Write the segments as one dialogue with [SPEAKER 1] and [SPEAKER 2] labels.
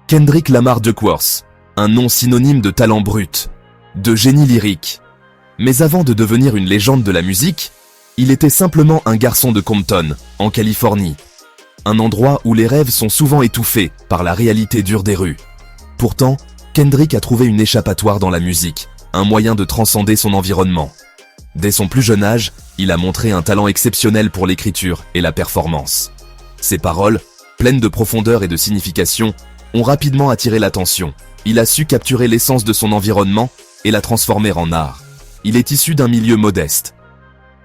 [SPEAKER 1] Kendrick Lamar Duckworth, un nom synonyme de talent brut, de génie lyrique. Mais avant de devenir une légende de la musique, il était simplement un garçon de Compton, en Californie. Un endroit où les rêves sont souvent étouffés par la réalité dure des rues. Pourtant, Kendrick a trouvé une échappatoire dans la musique, un moyen de transcender son environnement. Dès son plus jeune âge, il a montré un talent exceptionnel pour l'écriture et la performance. Ses paroles, pleines de profondeur et de signification, ont rapidement attiré l'attention. Il a su capturer l'essence de son environnement et la transformer en art. Il est issu d'un milieu modeste.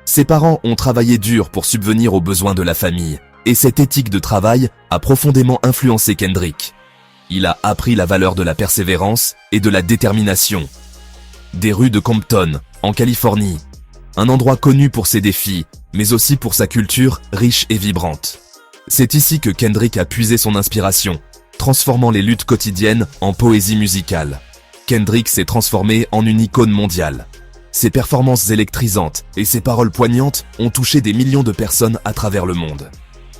[SPEAKER 1] Ses parents ont travaillé dur pour subvenir aux besoins de la famille, et cette éthique de travail a profondément influencé Kendrick. Il a appris la valeur de la persévérance et de la détermination. Des rues de Compton, en Californie, un endroit connu pour ses défis, mais aussi pour sa culture riche et vibrante. C'est ici que Kendrick a puisé son inspiration, transformant les luttes quotidiennes en poésie musicale. Kendrick s'est transformé en une icône mondiale. Ses performances électrisantes et ses paroles poignantes ont touché des millions de personnes à travers le monde.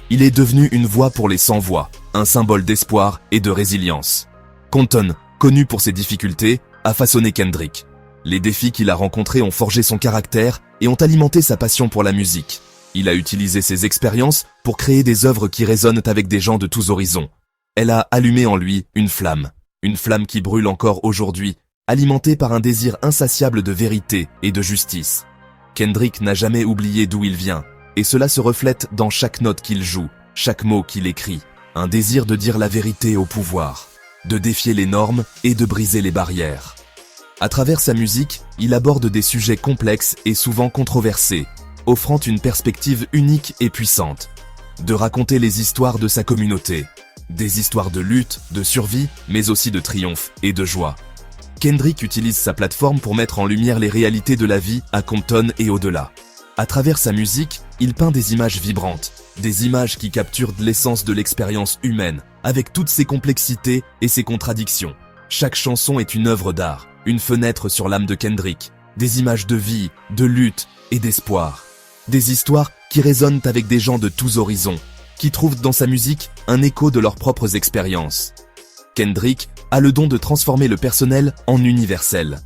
[SPEAKER 1] Il est devenu une voix pour les sans-voix, un symbole d'espoir et de résilience. Compton, connu pour ses difficultés, a façonné Kendrick. Les défis qu'il a rencontrés ont forgé son caractère et ont alimenté sa passion pour la musique. Il a utilisé ses expériences pour créer des œuvres qui résonnent avec des gens de tous horizons. Elle a allumé en lui une flamme qui brûle encore aujourd'hui, alimentée par un désir insatiable de vérité et de justice. Kendrick n'a jamais oublié d'où il vient, et cela se reflète dans chaque note qu'il joue, chaque mot qu'il écrit. Un désir de dire la vérité au pouvoir, de défier les normes et de briser les barrières. À travers sa musique, il aborde des sujets complexes et souvent controversés, offrant une perspective unique et puissante. De raconter les histoires de sa communauté, des histoires de lutte, de survie, mais aussi de triomphe et de joie. Kendrick utilise sa plateforme pour mettre en lumière les réalités de la vie à Compton et au-delà. À travers sa musique, il peint des images vibrantes, des images qui capturent l'essence de l'expérience humaine, avec toutes ses complexités et ses contradictions. Chaque chanson est une œuvre d'art, une fenêtre sur l'âme de Kendrick, des images de vie, de lutte et d'espoir. Des histoires qui résonnent avec des gens de tous horizons, qui trouvent dans sa musique un écho de leurs propres expériences. Kendrick a le don de transformer le personnel en universel.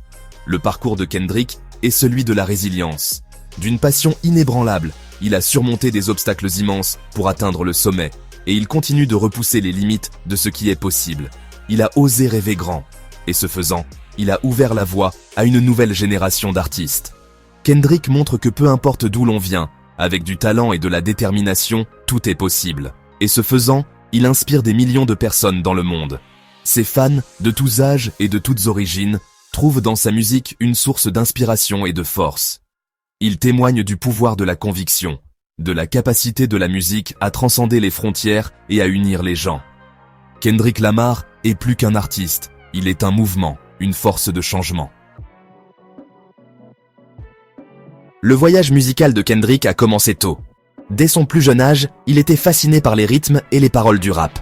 [SPEAKER 1] Le parcours de Kendrick est celui de la résilience. D'une passion inébranlable, il a surmonté des obstacles immenses pour atteindre le sommet, et il continue de repousser les limites de ce qui est possible. Il a osé rêver grand, et ce faisant, il a ouvert la voie à une nouvelle génération d'artistes. Kendrick montre que peu importe d'où l'on vient, avec du talent et de la détermination, tout est possible. Et ce faisant, il inspire des millions de personnes dans le monde. Ses fans, de tous âges et de toutes origines, trouvent dans sa musique une source d'inspiration et de force. Il témoigne du pouvoir de la conviction, de la capacité de la musique à transcender les frontières et à unir les gens. Kendrick Lamar est plus qu'un artiste, il est un mouvement, une force de changement. Le voyage musical de Kendrick a commencé tôt. Dès son plus jeune âge, il était fasciné par les rythmes et les paroles du rap.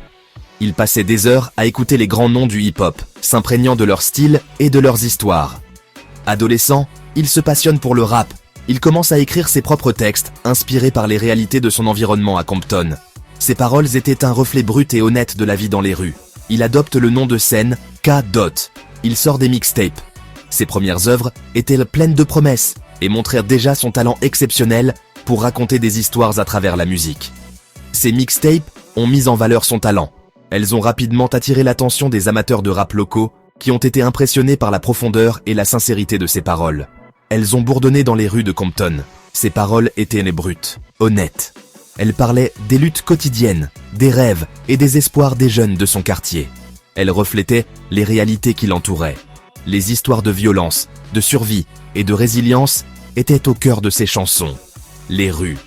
[SPEAKER 1] Il passait des heures à écouter les grands noms du hip-hop, s'imprégnant de leur style et de leurs histoires. Adolescent, il se passionne pour le rap. Il commence à écrire ses propres textes, inspirés par les réalités de son environnement à Compton. Ses paroles étaient un reflet brut et honnête de la vie dans les rues. Il adopte le nom de scène K. Il sort des mixtapes. Ses premières œuvres étaient pleines de promesses et montrèrent déjà son talent exceptionnel pour raconter des histoires à travers la musique. Ces mixtapes ont mis en valeur son talent. Elles ont rapidement attiré l'attention des amateurs de rap locaux qui ont été impressionnés par la profondeur et la sincérité de ses paroles. Elles ont bourdonné dans les rues de Compton. Ses paroles étaient brutes, honnêtes. Elles parlaient des luttes quotidiennes, des rêves et des espoirs des jeunes de son quartier. Elles reflétaient les réalités qui l'entouraient. Les histoires de violence, de survie et de résilience étaient au cœur de ses chansons. Les rues,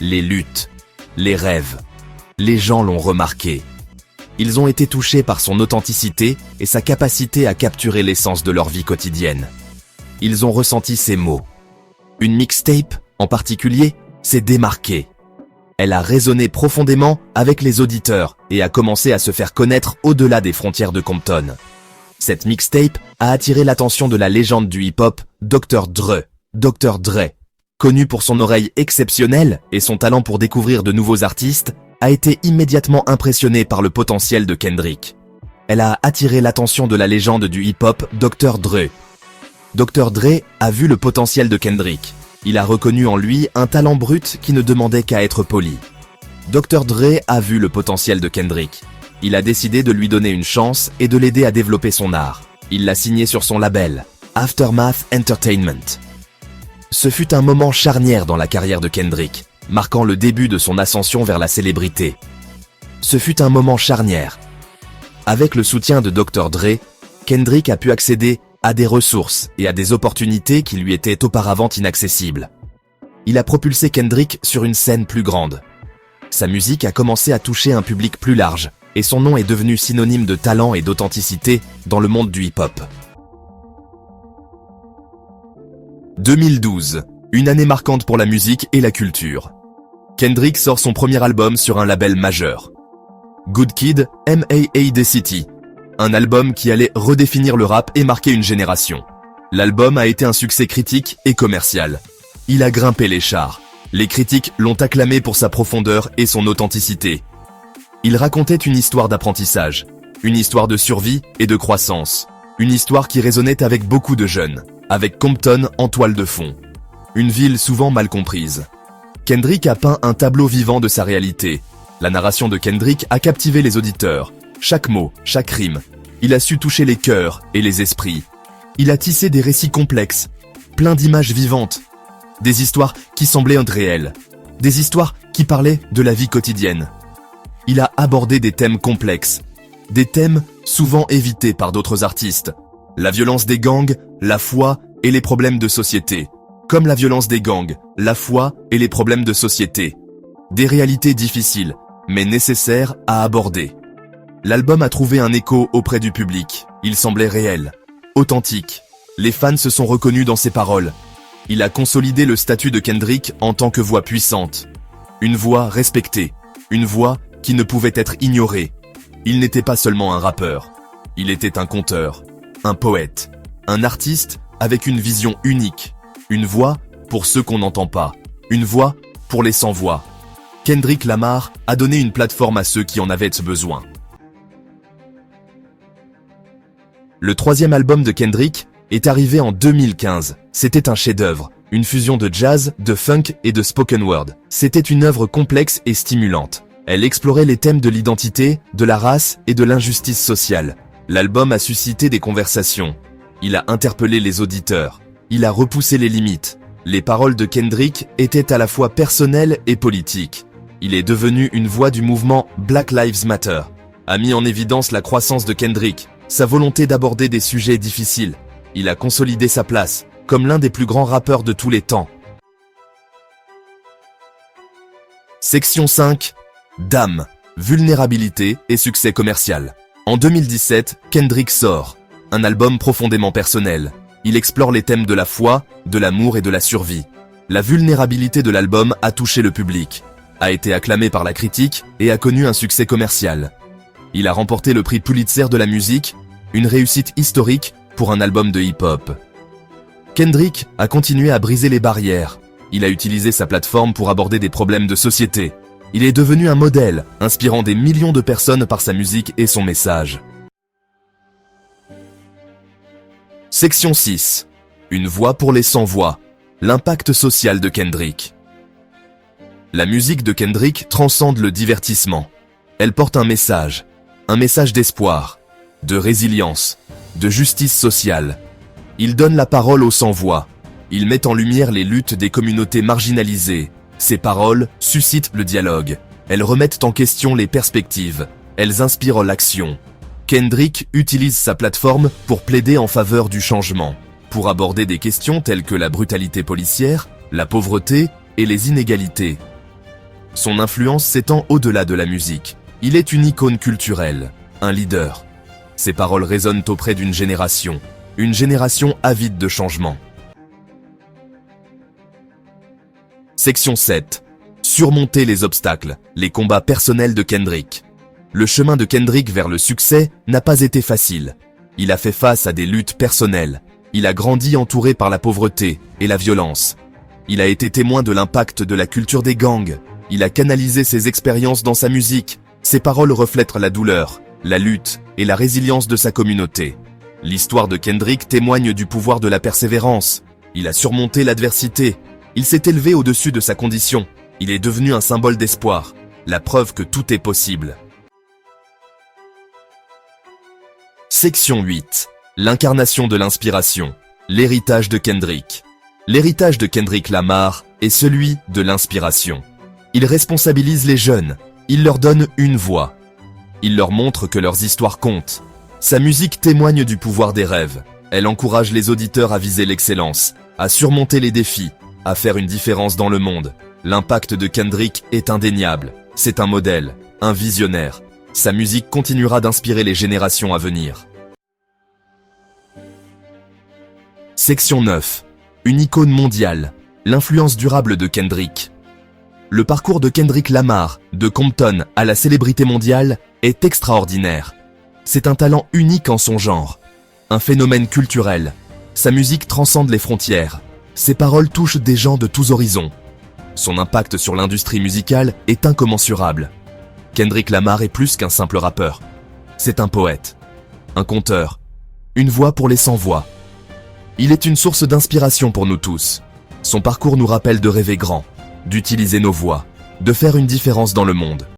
[SPEAKER 1] les luttes, les rêves. Les gens l'ont remarqué. Ils ont été touchés par son authenticité et sa capacité à capturer l'essence de leur vie quotidienne. Ils ont ressenti ses mots. Une mixtape, en particulier, s'est démarquée. Elle a résonné profondément avec les auditeurs et a commencé à se faire connaître au-delà des frontières de Compton. Cette mixtape a attiré l'attention de la légende du hip-hop, Dr. Dre. Dr. Dre, connu pour son oreille exceptionnelle et son talent pour découvrir de nouveaux artistes, a été immédiatement impressionné par le potentiel de Kendrick. elle a attiré l'attention de la légende du hip-hop Dr. Dre. Dr. Dre a vu le potentiel de Kendrick. Il a reconnu en lui un talent brut qui ne demandait qu'à être poli. Dr. Dre a vu le potentiel de Kendrick. Il a décidé de lui donner une chance et de l'aider à développer son art. Il l'a signé sur son label, Aftermath Entertainment. Ce fut un moment charnière dans la carrière de Kendrick, marquant le début de son ascension vers la célébrité. Ce fut un moment charnière. Avec le soutien de Dr. Dre, Kendrick a pu accéder à des ressources et à des opportunités qui lui étaient auparavant inaccessibles. Il a propulsé Kendrick sur une scène plus grande. Sa musique a commencé à toucher un public plus large, et son nom est devenu synonyme de talent et d'authenticité dans le monde du hip-hop. 2012, une année marquante pour la musique et la culture. Kendrick sort son premier album sur un label majeur. Good Kid, M.A.A. City, un album qui allait redéfinir le rap et marquer une génération. L'album a été un succès critique et commercial. Il a grimpé les charts. Les critiques l'ont acclamé pour sa profondeur et son authenticité. Il racontait une histoire d'apprentissage, une histoire de survie et de croissance, une histoire qui résonnait avec beaucoup de jeunes, avec Compton en toile de fond. Une ville souvent mal comprise. Kendrick a peint un tableau vivant de sa réalité. La narration de Kendrick a captivé les auditeurs. Chaque mot, chaque rime. Il a su toucher les cœurs et les esprits. Il a tissé des récits complexes, pleins d'images vivantes. Des histoires qui semblaient réelles. Des histoires qui parlaient de la vie quotidienne. Il a abordé des thèmes complexes. Des thèmes souvent évités par d'autres artistes. La violence des gangs, la foi et les problèmes de société. Comme la violence des gangs, la foi et les problèmes de société. Des réalités difficiles, mais nécessaires à aborder. L'album a trouvé un écho auprès du public. Il semblait réel, authentique. Les fans se sont reconnus dans ses paroles. Il a consolidé le statut de Kendrick en tant que voix puissante. Une voix respectée. Une voix qui ne pouvait être ignorée. Il n'était pas seulement un rappeur. Il était un conteur, un poète, un artiste avec une vision unique. Une voix pour ceux qu'on n'entend pas. Une voix pour les sans-voix. Kendrick Lamar a donné une plateforme à ceux qui en avaient besoin. Le troisième album de Kendrick est arrivé en 2015. C'était un chef-d'œuvre, une fusion de jazz, de funk et de spoken word. C'était une œuvre complexe et stimulante. Elle explorait les thèmes de l'identité, de la race et de l'injustice sociale. L'album a suscité des conversations. Il a interpellé les auditeurs. Il a repoussé les limites. Les paroles de Kendrick étaient à la fois personnelles et politiques. Il est devenu une voix du mouvement Black Lives Matter. A mis en évidence la croissance de Kendrick, sa volonté d'aborder des sujets difficiles. Il a consolidé sa place, comme l'un des plus grands rappeurs de tous les temps. Section 5. Dame, vulnérabilité et succès commercial. En 2017, Kendrick sort un album profondément personnel. Il explore les thèmes de la foi, de l'amour et de la survie. La vulnérabilité de l'album a touché le public, a été acclamé par la critique et a connu un succès commercial. Il a remporté le prix Pulitzer de la musique, une réussite historique pour un album de hip-hop. Kendrick a continué à briser les barrières. Il a utilisé sa plateforme pour aborder des problèmes de société. Il est devenu un modèle, inspirant des millions de personnes par sa musique et son message. Section 6. Une voix pour les sans-voix. L'impact social de Kendrick. La musique de Kendrick transcende le divertissement. Elle porte un message d'espoir, de résilience, de justice sociale. Il donne la parole aux sans-voix. Il met en lumière les luttes des communautés marginalisées. Ses paroles suscitent le dialogue. Elles remettent en question les perspectives. Elles inspirent l'action. Kendrick utilise sa plateforme pour plaider en faveur du changement, pour aborder des questions telles que la brutalité policière, la pauvreté et les inégalités. Son influence s'étend au-delà de la musique. Il est une icône culturelle, un leader. Ses paroles résonnent auprès d'une génération avide de changement. Section 7. Surmonter les obstacles, les combats personnels de Kendrick. Le chemin de Kendrick vers le succès n'a pas été facile. Il a fait face à des luttes personnelles. Il a grandi entouré par la pauvreté et la violence. Il a été témoin de l'impact de la culture des gangs. Il a canalisé ses expériences dans sa musique. Ses paroles reflètent la douleur, la lutte et la résilience de sa communauté. L'histoire de Kendrick témoigne du pouvoir de la persévérance. Il a surmonté l'adversité. Il s'est élevé au-dessus de sa condition. Il est devenu un symbole d'espoir. La preuve que tout est possible. Section 8. L'incarnation de l'inspiration. L'héritage de Kendrick. L'héritage de Kendrick Lamar est celui de l'inspiration. Il responsabilise les jeunes. Il leur donne une voix. Il leur montre que leurs histoires comptent. Sa musique témoigne du pouvoir des rêves. Elle encourage les auditeurs à viser l'excellence, à surmonter les défis, à faire une différence dans le monde. L'impact de Kendrick est indéniable. C'est un modèle, un visionnaire. Sa musique continuera d'inspirer les générations à venir. Section 9. Une icône mondiale. L'influence durable de Kendrick. Le parcours de Kendrick Lamar, de Compton à la célébrité mondiale, est extraordinaire. C'est un talent unique en son genre. Un phénomène culturel. Sa musique transcende les frontières. Ses paroles touchent des gens de tous horizons. Son impact sur l'industrie musicale est incommensurable. Kendrick Lamar est plus qu'un simple rappeur. C'est un poète, un conteur, une voix pour les sans-voix. Il est une source d'inspiration pour nous tous. Son parcours nous rappelle de rêver grand, d'utiliser nos voix, de faire une différence dans le monde.